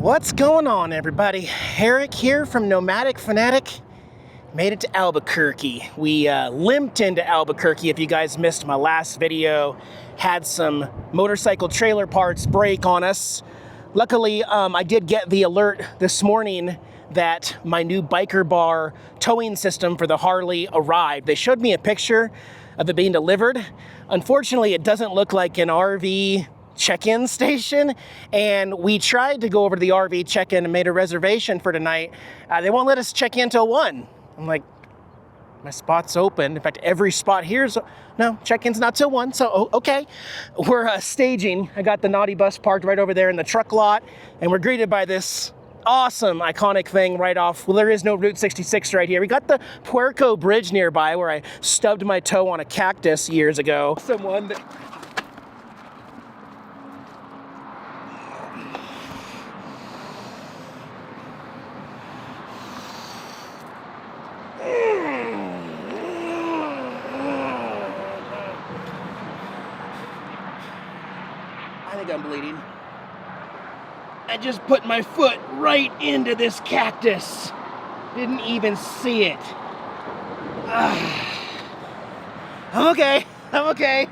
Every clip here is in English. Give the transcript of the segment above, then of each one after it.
What's going on, everybody? Eric here from Nomadic Fanatic. Made it to Albuquerque. We limped into Albuquerque. If you guys missed my last video, had some motorcycle trailer parts break on us. Luckily, I did get the alert this morning that my new biker bar towing system for the Harley arrived. They showed me a picture of it being delivered. Unfortunately, it doesn't look like an RV check-in station, and we tried to go over to the RV check-in and made a reservation for tonight. They won't let us check in till 1. I'm like, my spot's open. In fact, every spot here's, no, check-in's not till 1, so okay. We're staging. I got the NautiBus parked right over there in the truck lot, and we're greeted by this awesome, iconic thing right off. Well, there is no Route 66 right here. We got the Puerco Bridge nearby where I stubbed my toe on a cactus years ago. Someone that... I think I'm bleeding. I just put my foot right into this cactus. Didn't even see it. I'm okay. I'm okay.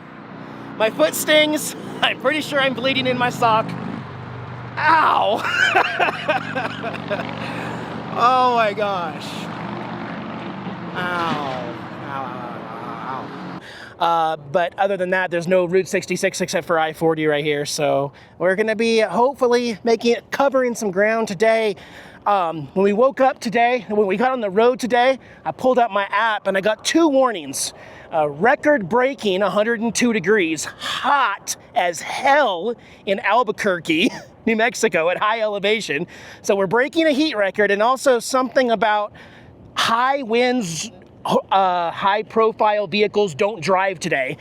My foot stings. I'm pretty sure I'm bleeding in my sock. Ow! Oh my gosh. Ow. But other than that, there's no Route 66 except for I-40 right here. So we're going to be hopefully covering some ground today. When we woke up today, when we got on the road today, I pulled out my app and I got 2 warnings. Record-breaking 102 degrees, hot as hell in Albuquerque, New Mexico at high elevation. So we're breaking a heat record, and also something about high winds, high-profile vehicles don't drive today.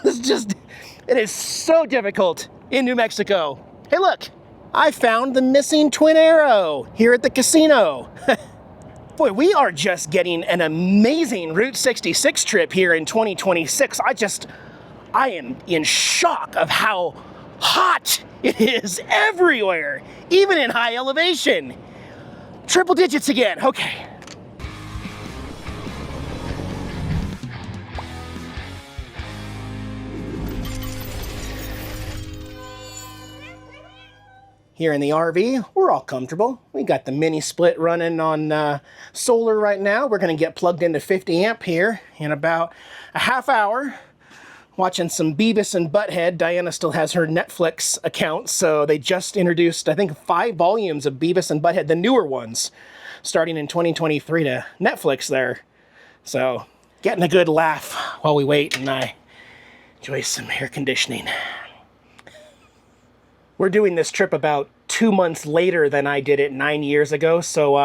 It is so difficult in New Mexico. Hey, look, I found the missing twin arrow here at the casino. Boy, we are just getting an amazing Route 66 trip here in 2026. I am in shock of how hot it is everywhere, even in high elevation. Triple digits again, okay. Here in the RV, we're all comfortable. We got the mini split running on solar right now. We're gonna get plugged into 50 amp here in about a half hour. Watching some Beavis and Butthead. Diana still has her Netflix account, so they just introduced, I think, 5 volumes of Beavis and Butthead, the newer ones, starting in 2023 to Netflix there. So, getting a good laugh while we wait and I enjoy some air conditioning. We're doing this trip about 2 months later than I did it 9 years ago. So,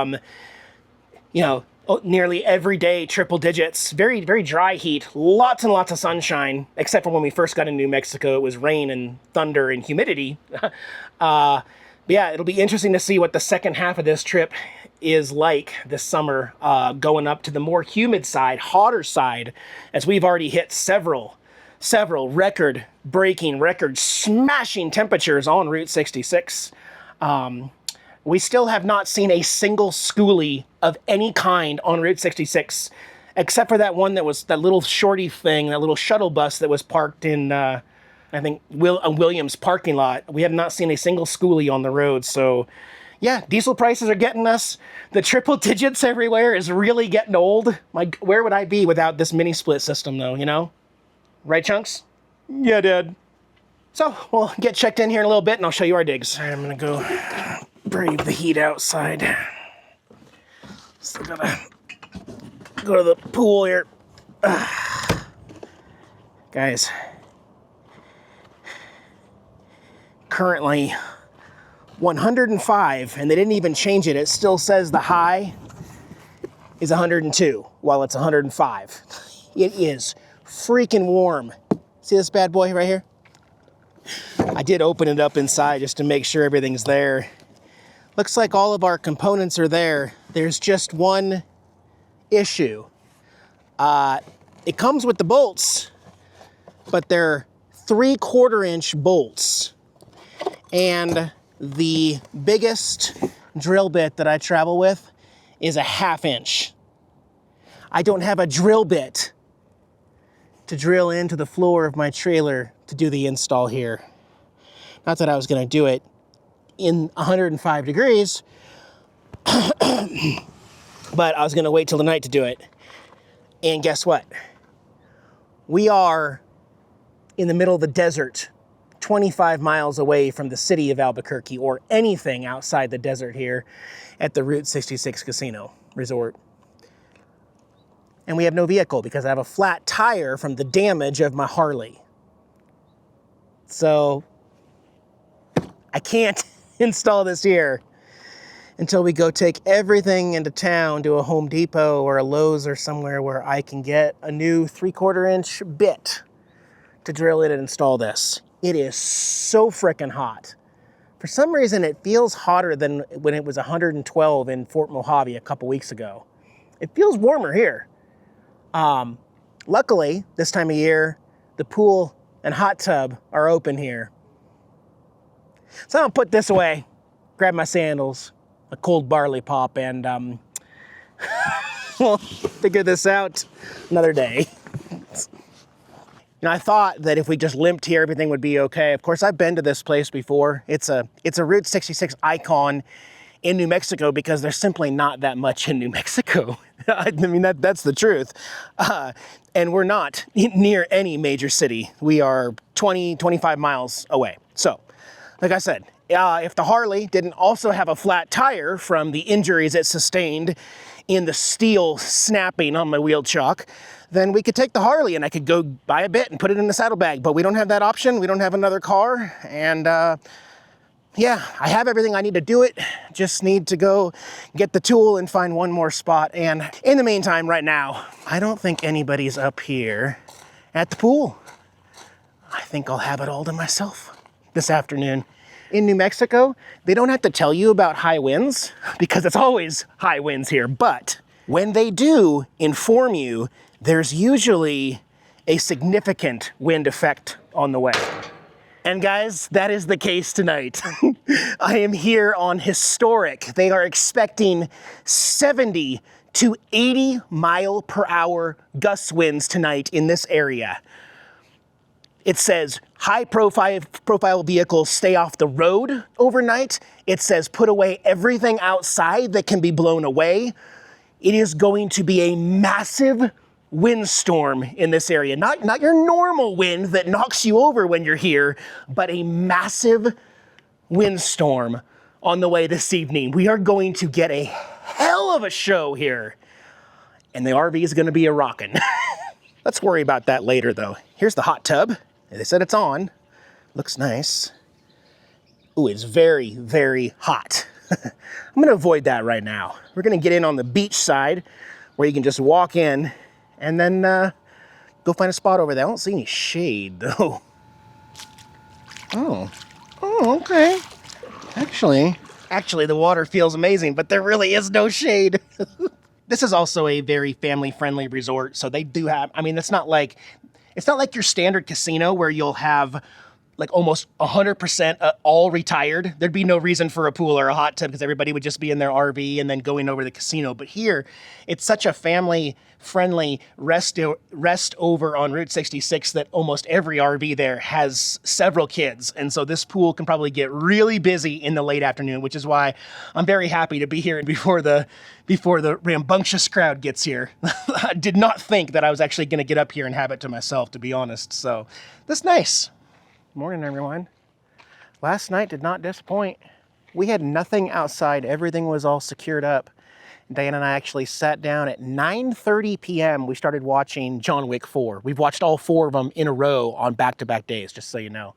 you know, nearly every day, triple digits, very, very dry heat, lots and lots of sunshine, except for when we first got in New Mexico, it was rain and thunder and humidity. But yeah, it'll be interesting to see what the second half of this trip is like this summer, going up to the more humid side, hotter side, as we've already hit several record-breaking, record-smashing temperatures on Route 66. We still have not seen a single schoolie of any kind on Route 66, except for that one that was that little shorty thing, that little shuttle bus that was parked in, I think, a Williams parking lot. We have not seen a single schoolie on the road, so yeah, diesel prices are getting us. The triple digits everywhere is really getting old. Where would I be without this mini split system, though, you know? Right, Chunks? Yeah, Dad. So, we'll get checked in here in a little bit, and I'll show you our digs. All right, I'm gonna go brave the heat outside. Still gotta go to the pool here. Guys, currently 105, and they didn't even change it. It still says the high is 102, while it's 105. It is freaking warm. See this bad boy right here? I did open it up inside just to make sure everything's there. Looks like all of our components are there. There's just one issue. It comes with the bolts, but they're 3/4 inch bolts. And The biggest drill bit that I travel with is a 1/2 inch. I don't have a drill bit to drill into the floor of my trailer to do the install here. Not that I was gonna do it in 105 degrees, but I was gonna wait till the night to do it. And guess what? We are in the middle of the desert, 25 miles away from the city of Albuquerque or anything outside the desert here at the Route 66 Casino Resort. And we have no vehicle because I have a flat tire from the damage of my Harley. So I can't install this here until we go take everything into town to a Home Depot or a Lowe's or somewhere where I can get a new 3/4 inch bit to drill in and install this. It is so frickin' hot. For some reason, it feels hotter than when it was 112 in Fort Mojave a couple weeks ago. It feels warmer here. Luckily, this time of year, the pool and hot tub are open here. So I'll put this away, grab my sandals, a cold barley pop, and we'll figure this out another day. You know, I thought that if we just limped here, everything would be okay. Of course, I've been to this place before. It's a Route 66 icon in New Mexico because there's simply not that much in New Mexico. I mean, that's the truth. And we're not near any major city. We are 20, 25 miles away. So, like I said, if the Harley didn't also have a flat tire from the injuries it sustained in the steel snapping on my wheel chock, then we could take the Harley and I could go buy a bit and put it in the saddlebag. But we don't have that option. We don't have another car. And yeah, I have everything I need to do it. Just need to go get the tool and find one more spot. And in the meantime, right now, I don't think anybody's up here at the pool. I think I'll have it all to myself this afternoon. In New Mexico, they don't have to tell you about high winds because it's always high winds here. But when they do inform you, there's usually a significant wind effect on the way. And guys, that is the case tonight. I am here on historic. They are expecting 70 to 80 mile per hour gust winds tonight in this area. It says high profile vehicles stay off the road overnight. It says put away everything outside that can be blown away. It is going to be a massive windstorm in this area. Not your normal wind that knocks you over when you're here, but a massive windstorm on the way this evening. We are going to get a hell of a show here. And the RV is going to be a rockin'. Let's worry about that later though. Here's the hot tub. They said it's on. Looks nice. Ooh, it's very, very hot. I'm gonna avoid that right now. We're gonna get in on the beach side where you can just walk in and then go find a spot over there. I don't see any shade though. Oh, okay. Actually the water feels amazing, but there really is no shade. This is also a very family-friendly resort, so they do have, I mean, it's not like your standard casino where you'll have like almost 100% all retired. There'd be no reason for a pool or a hot tub because everybody would just be in their RV and then going over to the casino. But here, it's such a family-friendly rest over on Route 66 that almost every RV there has several kids. And so this pool can probably get really busy in the late afternoon, which is why I'm very happy to be here before the rambunctious crowd gets here. I did not think that I was actually going to get up here and have it to myself, to be honest. So that's nice. Morning, everyone. Last night did not disappoint. We had nothing outside. Everything was all secured up. Diana and I actually sat down at 9:30 p.m. We started watching John Wick 4. We've watched all 4 of them in a row on back-to-back days, just so you know.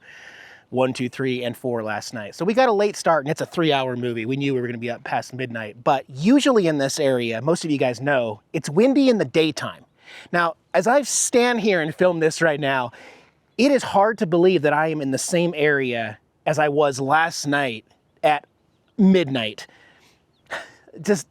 1, 2, 3, and 4 last night. So we got a late start, and it's a 3-hour movie. We knew we were going to be up past midnight. But usually in this area, most of you guys know, it's windy in the daytime. Now, as I stand here and film this right now, it is hard to believe that I am in the same area as I was last night at midnight. Just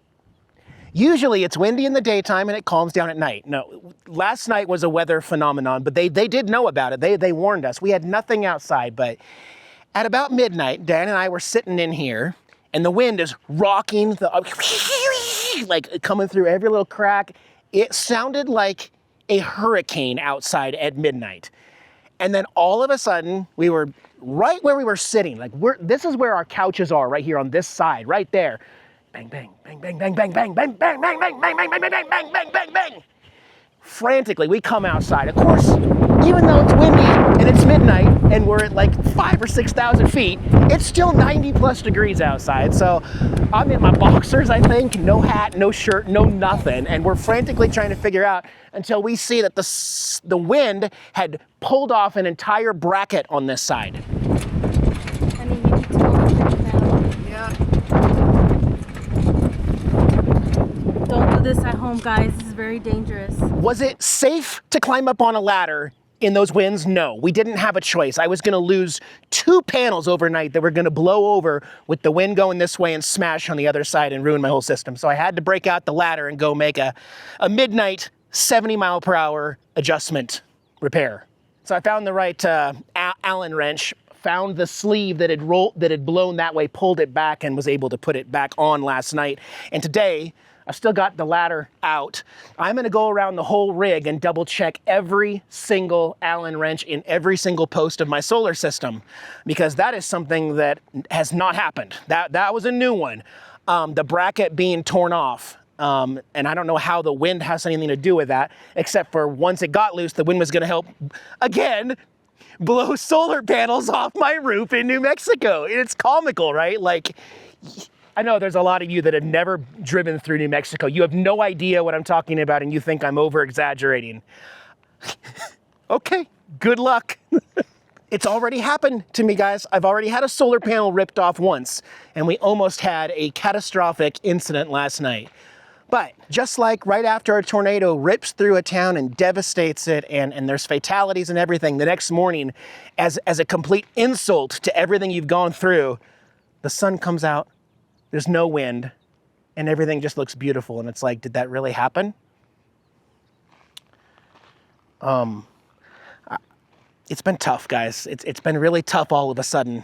usually it's windy in the daytime and it calms down at night. No, last night was a weather phenomenon, but they did know about it. They warned us. We had nothing outside, but At about midnight, Dan and I were sitting in here, and the wind is rocking, like coming through every little crack. It sounded like a hurricane outside at midnight. And then all of a sudden, we were right where we were sitting. Like this is where our couches are, right here on this side, right there. Bang, bang, bang, bang, bang, bang, bang, bang, bang, bang, bang, bang, bang, bang, bang, bang, bang, bang, bang. Frantically, we come outside. Of course, even though it's windy and it's midnight and we're at like 5,000 or 6,000 feet, it's still 90 plus degrees outside. So I'm in my boxers, I think, no hat, no shirt, no nothing. And we're frantically trying to figure out until we see that the wind had pulled off an entire bracket on this side. Honey, you need to go over now. Yeah. Don't do this at home, guys. This is very dangerous. Was it safe to climb up on a ladder in those winds? No, we didn't have a choice. I was gonna lose 2 panels overnight that were gonna blow over with the wind going this way and smash on the other side and ruin my whole system. So I had to break out the ladder and go make a midnight 70-mile-per-hour adjustment repair. So I found the right Allen wrench, found the sleeve that had blown that way, pulled it back, and was able to put it back on last night. And today, I've still got the ladder out. I'm gonna go around the whole rig and double check every single Allen wrench in every single post of my solar system, because that is something that has not happened. That was a new one. The bracket being torn off. And I don't know how the wind has anything to do with that, except for once it got loose, the wind was gonna help, again, blow solar panels off my roof in New Mexico. It's comical, right? Like, I know there's a lot of you that have never driven through New Mexico. You have no idea what I'm talking about, and you think I'm over-exaggerating. Okay, good luck. It's already happened to me, guys. I've already had a solar panel ripped off once, and we almost had a catastrophic incident last night. But just like right after a tornado rips through a town and devastates it, and there's fatalities and everything, the next morning, as a complete insult to everything you've gone through, the sun comes out, there's no wind, and everything just looks beautiful. And it's like, did that really happen? It's been tough, guys. It's been really tough all of a sudden,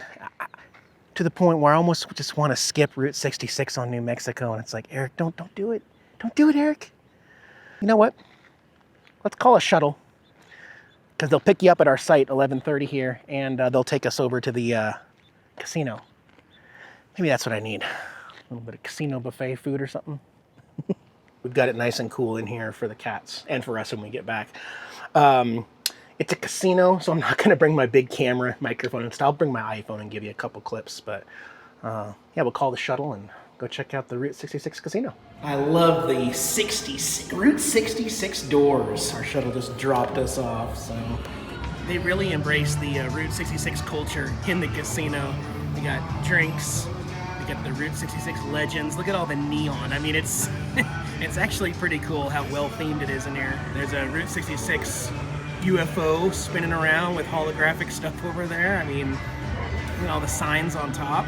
to the point where I almost just want to skip Route 66 on New Mexico. And it's like, Eric, don't do it. Don't do it, Eric. You know what? Let's call a shuttle, because they'll pick you up at our site 11:30 here, and they'll take us over to the casino. Maybe that's what I need. A little bit of casino buffet food or something. We've got it nice and cool in here for the cats and for us when we get back. It's a casino, so I'm not going to bring my big camera microphone and stuff. I'll bring my iPhone and give you a couple clips, but yeah, we'll call the shuttle and go check out the Route 66 casino. I love the Route 66 doors. Our shuttle just dropped us off, so they really embrace the Route 66 culture in the casino. We got drinks. We got the Route 66 legends. Look at all the neon. I mean, it's it's actually pretty cool how well themed it is in here. There's a Route 66 UFO spinning around with holographic stuff over there. I mean, look at all the signs on top.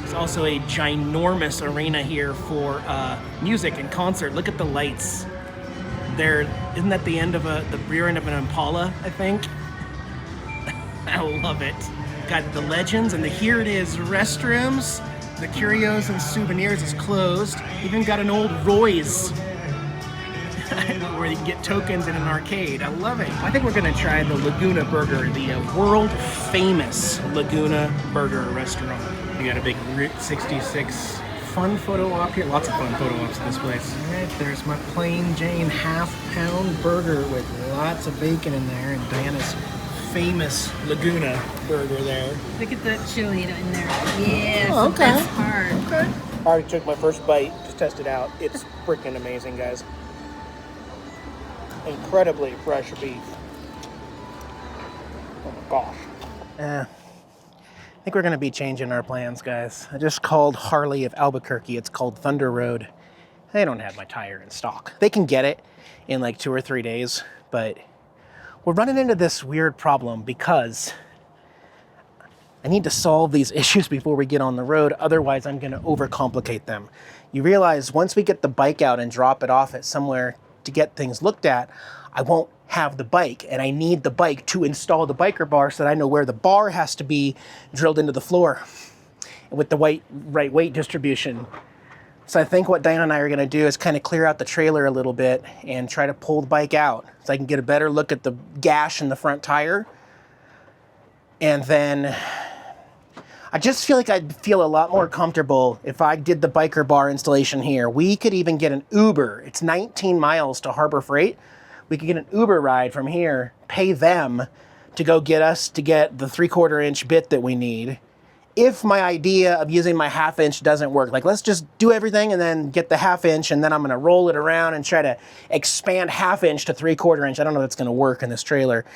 There's also a ginormous arena here for music and concert. Look at the lights. Isn't that the end of the rear end of an Impala, I think? I love it. Got the legends and the here it is restrooms. The Curios and Souvenirs is closed. Even got an old Roy's where you can get tokens in an arcade. I love it. I think we're gonna try the Laguna Burger, the world famous Laguna Burger restaurant. We got a big Route 66 fun photo op here. Lots of fun photo ops in this place. All right, there's my plain Jane half-pound burger with lots of bacon in there, and Diana's famous Laguna burger there. Look at the chili in there. Yeah, oh, okay. That's hard. Okay. I already took my first bite, just test it out. It's freaking amazing, guys. Incredibly fresh beef. Oh my gosh. I think we're gonna be changing our plans, guys. I just called Harley of Albuquerque. It's called Thunder Road. They don't have my tire in stock. They can get it in like 2 or 3 days, but we're running into this weird problem because I need to solve these issues before we get on the road. Otherwise, I'm gonna overcomplicate them. You realize once we get the bike out and drop it off at somewhere to get things looked at, I won't have the bike, and I need the bike to install the biker bar so that I know where the bar has to be drilled into the floor with the right weight distribution. So I think what Diana and I are going to do is kind of clear out the trailer a little bit and try to pull the bike out so I can get a better look at the gash in the front tire. And then I just feel like I'd feel a lot more comfortable if I did the biker bar installation here. We could even get an Uber. It's 19 miles to Harbor Freight. We could get an Uber ride from here, pay them to go get us to get the 3/4 inch bit that we need. If my idea of using my 1/2 inch doesn't work, like let's just do everything and then get the 1/2 inch and then I'm gonna roll it around and try to expand 1/2 inch to 3/4 inch. I don't know if that's gonna work in this trailer.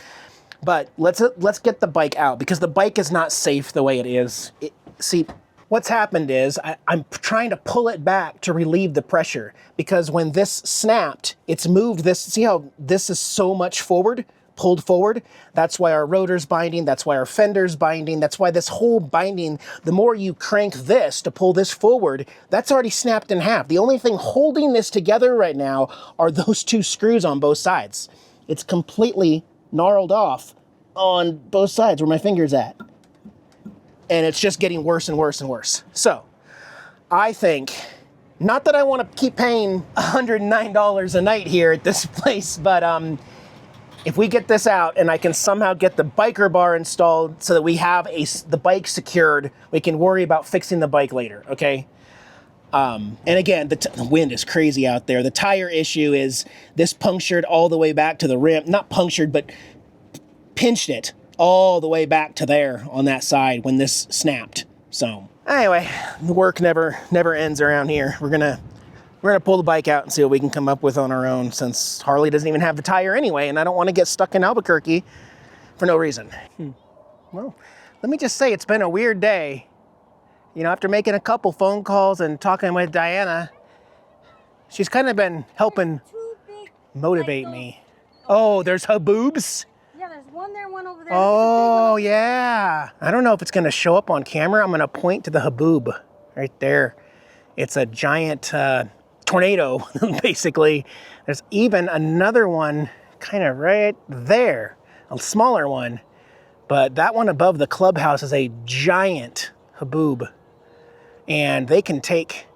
But let's get the bike out because the bike is not safe the way it is. See, what's happened is I'm trying to pull it back to relieve the pressure because when this snapped, it's moved this. See how this is so much forward, pulled forward? That's why our rotor's binding. That's why our fender's binding. That's why this whole binding, the more you crank this to pull this forward, that's already snapped in half. The only thing holding this together right now are those 2 screws on both sides. It's completely gnarled off on both sides where my finger's at. And it's just getting worse and worse and worse. So I think, not that I want to keep paying $109 a night here at this place, but if we get this out and I can somehow get the biker bar installed so that we have the bike secured, we can worry about fixing the bike later, okay? And again, the wind is crazy out there. The tire issue is this punctured all the way back to the rim. Not punctured, but pinched it all the way back to there on that side when this snapped. So anyway, the work never ends around here. We're gonna pull the bike out and see what we can come up with on our own since Harley doesn't even have the tire anyway, and I don't want to get stuck in Albuquerque for no reason. Well, let me just say it's been a weird day. You know, after making a couple phone calls and talking with Diana, she's kind of been helping motivate me. Oh, there's Haboobs? Yeah, there's one there, one over there. Oh, yeah. I don't know if it's going to show up on camera. I'm going to point to the Haboob right there. It's a giant tornado, basically. There's even another one kind of right there, a smaller one. But that one above the clubhouse is a giant Haboob. And they can take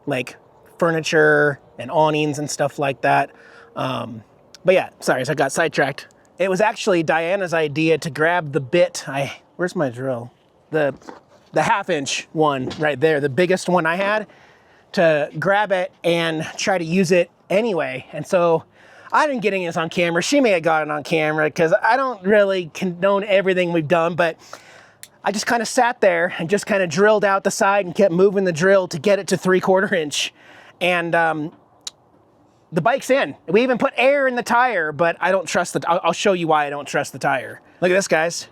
like furniture and awnings and stuff like that. But yeah, sorry, so I got sidetracked. It was actually Diana's idea to grab the bit. Where's my drill? The 1/2 inch one right there, the biggest one I had, to grab it and try to use it anyway. And so I didn't get any of this on camera. She may have got it on camera because I don't really condone everything we've done, but I just kind of sat there and just kind of drilled out the side and kept moving the drill to get it to 3/4 inch. And the bike's in. We even put air in the tire, but I don't trust I'll show you why I don't trust the tire. Look at this, guys.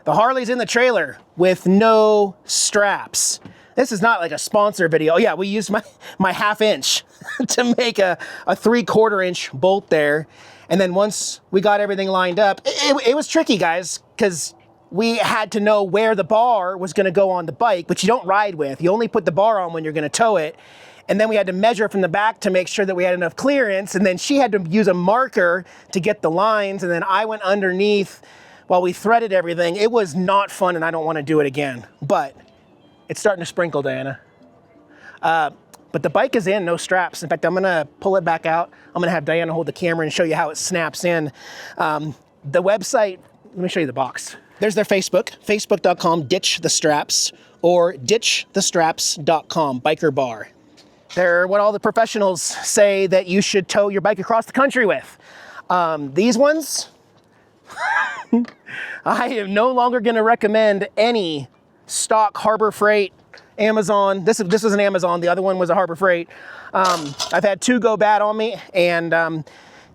The Harley's in the trailer with no straps. This is not like a sponsor video. Oh yeah, we used my 1/2 inch to make a 3/4 inch bolt there. And then once we got everything lined up, it was tricky, guys, because we had to know where the bar was gonna go on the bike, which you don't ride with. You only put the bar on when you're gonna tow it. And then we had to measure from the back to make sure that we had enough clearance. And then she had to use a marker to get the lines. And then I went underneath while we threaded everything. It was not fun and I don't wanna do it again. But it's starting to sprinkle, Diana. But the bike is in, no straps. In fact, I'm gonna pull it back out. I'm gonna have Diana hold the camera and show you how it snaps in. The website, let me show you the box. There's their Facebook, facebook.com, ditch the straps, or ditchthestraps.com, biker bar. They're what all the professionals say that you should tow your bike across the country with. These ones, I am no longer gonna recommend any stock Harbor Freight, Amazon. This was an Amazon, the other one was a Harbor Freight. I've had 2 go bad on me, and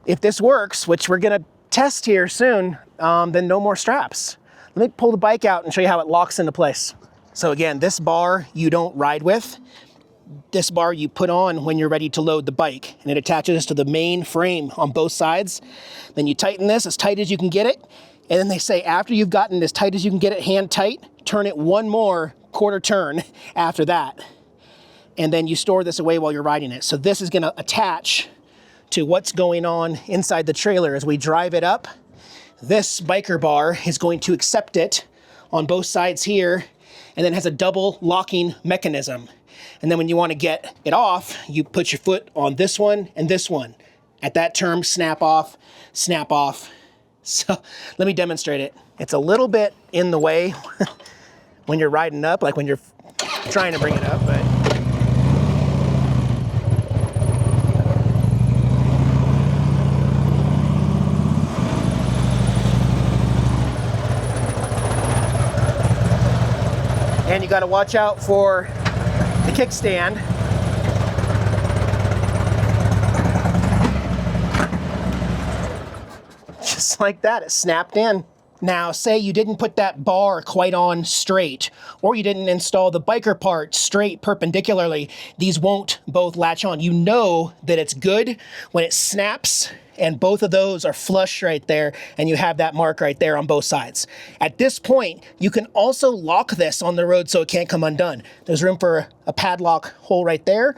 if this works, which we're gonna test here soon, then no more straps. Let me pull the bike out and show you how it locks into place. So again, this bar you don't ride with. This bar you put on when you're ready to load the bike, and it attaches to the main frame on both sides. Then you tighten this as tight as you can get it, and then they say after you've gotten it as tight as you can get it, hand tight, turn it one more quarter turn after that. And then you store this away while you're riding it. So this is gonna attach to what's going on inside the trailer. As we drive it up, this biker bar is going to accept it on both sides here, and then has a double locking mechanism. And then when you want to get it off, you put your foot on this one and this one. At that term, snap off, snap off. So let me demonstrate it. It's a little bit in the way when you're riding up, like when you're trying to bring it up, but and you got to watch out for the kickstand. Just like that, it snapped in. Now, say you didn't put that bar quite on straight, or you didn't install the biker part straight perpendicularly, these won't both latch on. You know that it's good when it snaps and both of those are flush right there, and you have that mark right there on both sides. At this point, you can also lock this on the road so it can't come undone. There's room for a padlock hole right there,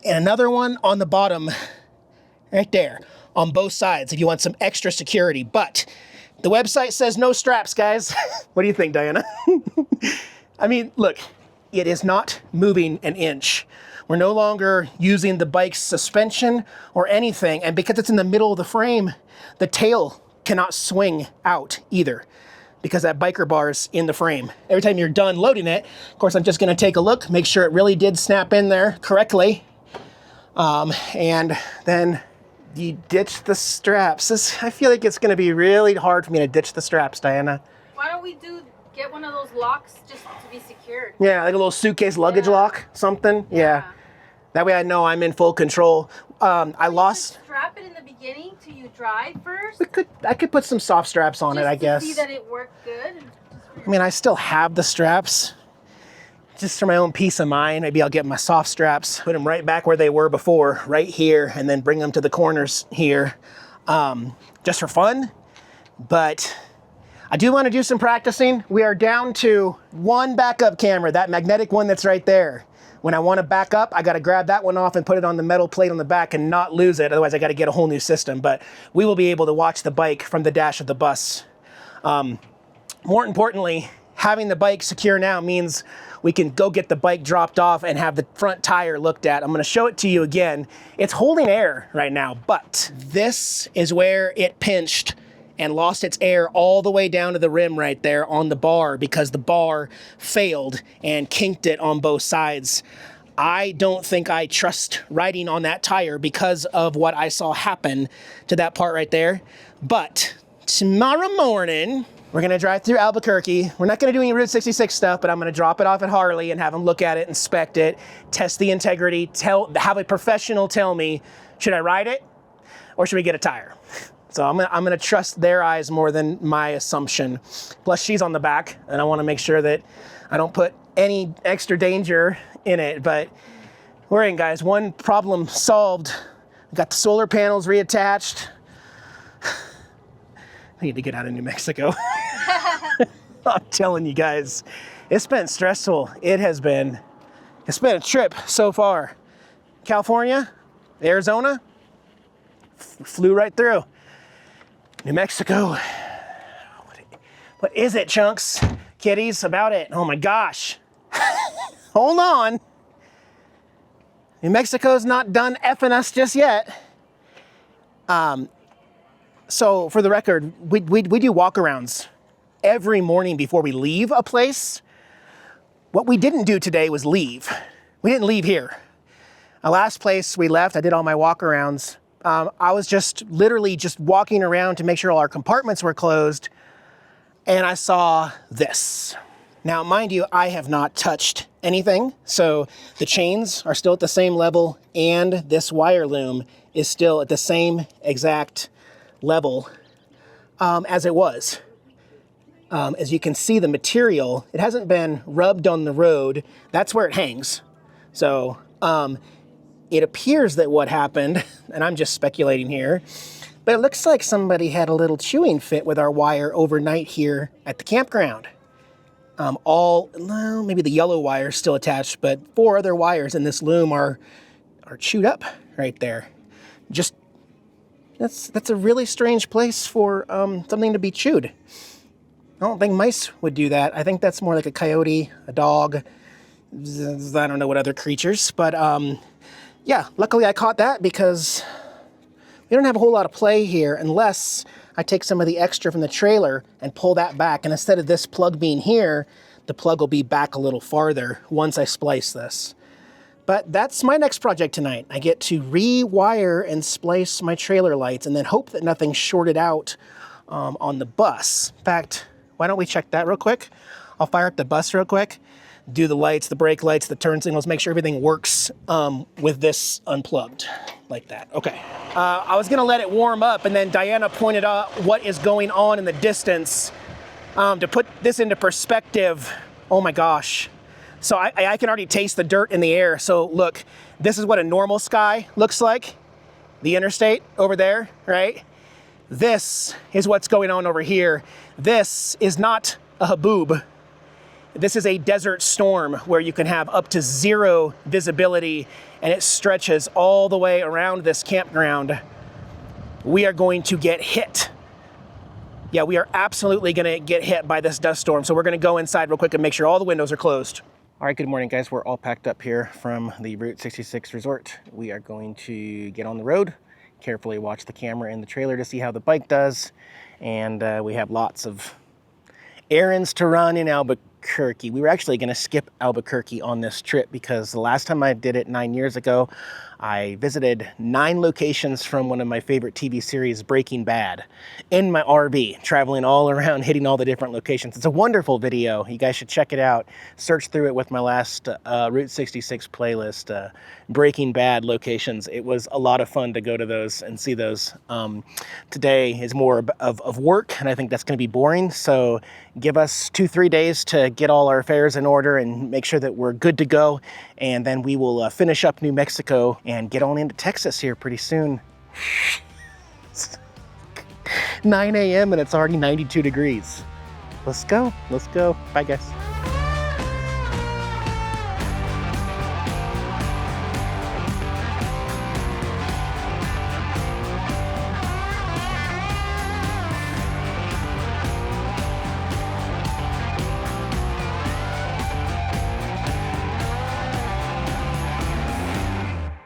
and another one on the bottom right there on both sides if you want some extra security. But the website says no straps, guys. What do you think, Diana? I mean, look, it is not moving an inch. We're no longer using the bike's suspension or anything. And because it's in the middle of the frame, the tail cannot swing out either, because that biker bar is in the frame. Every time you're done loading it, of course, I'm just gonna take a look, make sure it really did snap in there correctly. And then you ditch the straps. I feel like it's gonna be really hard for me to ditch the straps, Diana. Why don't we get one of those locks just to be secured? Yeah, like a little suitcase luggage lock, something. Yeah. That way I know I'm in full control. I lost. Strap it in the beginning till you drive first. I could put some soft straps on it, I guess. See that it worked good. I mean, I still have the straps. Just for my own peace of mind, maybe I'll get my soft straps, put them right back where they were before, right here, and then bring them to the corners here, just for fun. But I do want to do some practicing. We are down to one backup camera, that magnetic one that's right there. When I want to back up, I got to grab that one off and put it on the metal plate on the back and not lose it. Otherwise, I got to get a whole new system. But we will be able to watch the bike from the dash of the bus. More importantly, having the bike secure now means we can go get the bike dropped off and have the front tire looked at. I'm going to show it to you again. It's holding air right now, but this is where it pinched and lost its air all the way down to the rim right there on the bar, because the bar failed and kinked it on both sides. I don't think I trust riding on that tire because of what I saw happen to that part right there. But tomorrow morning, we're gonna drive through Albuquerque. We're not gonna do any Route 66 stuff, but I'm gonna drop it off at Harley and have them look at it, inspect it, test the integrity, have a professional tell me, should I ride it or should we get a tire? So I'm gonna trust their eyes more than my assumption. Plus she's on the back, and I wanna make sure that I don't put any extra danger in it, but we're in, guys. One problem solved. We got the solar panels reattached. I need to get out of New Mexico. I'm telling you guys, it's been stressful. It's been a trip so far. California, Arizona, flew right through. New Mexico, what is it, chunks? Kitties, about it. Oh my gosh. Hold on. New Mexico's not done effing us just yet. So for the record, we do walk-arounds every morning before we leave a place. What we didn't do today was leave. We didn't leave here. The last place we left, I did all my walk-arounds. I was literally just walking around to make sure all our compartments were closed, and I saw this. Now, mind you, I have not touched anything, so the chains are still at the same level, and this wire loom is still at the same exact level as it was. As you can see, the material, it hasn't been rubbed on the road. That's where it hangs. So it appears that what happened, and I'm just speculating here, but it looks like somebody had a little chewing fit with our wire overnight here at the campground. Maybe the yellow wire is still attached, but 4 other wires in this loom are chewed up right there. Just That's a really strange place for something to be chewed. I don't think mice would do that. I think that's more like a coyote, a dog. I don't know what other creatures, but yeah, luckily I caught that because we don't have a whole lot of play here unless I take some of the extra from the trailer and pull that back. And instead of this plug being here, the plug will be back a little farther once I splice this. But that's my next project tonight. I get to rewire and splice my trailer lights and then hope that nothing's shorted out on the bus. In fact, why don't we check that real quick? I'll fire up the bus real quick, do the lights, the brake lights, the turn signals, make sure everything works with this unplugged like that. Okay. I was gonna let it warm up, and then Diana pointed out what is going on in the distance. To put this into perspective, oh my gosh. So I can already taste the dirt in the air. So look, this is what a normal sky looks like. The interstate over there, right? This is what's going on over here. This is not a Haboob. This is a desert storm where you can have up to 0 visibility and it stretches all the way around this campground. We are going to get hit. Yeah, we are absolutely gonna get hit by this dust storm. So we're gonna go inside real quick and make sure all the windows are closed. All right, good morning, guys. We're all packed up here from the Route 66 resort. We are going to get on the road, carefully watch the camera in the trailer to see how the bike does. And we have lots of errands to run in Albuquerque. We were actually going to skip Albuquerque on this trip because the last time I did it 9 years ago, I visited 9 locations from one of my favorite TV series, Breaking Bad, in my RV, traveling all around, hitting all the different locations. It's a wonderful video. You guys should check it out. Search through it with my last Route 66 playlist, Breaking Bad locations. It was a lot of fun to go to those and see those. Today is more of work, and I think that's going to be boring. So give us 2-3 days to get all our affairs in order and make sure that we're good to go. And then we will finish up New Mexico and get on into Texas here pretty soon. 9 a.m. and it's already 92 degrees. Let's go. Let's go. Bye, guys.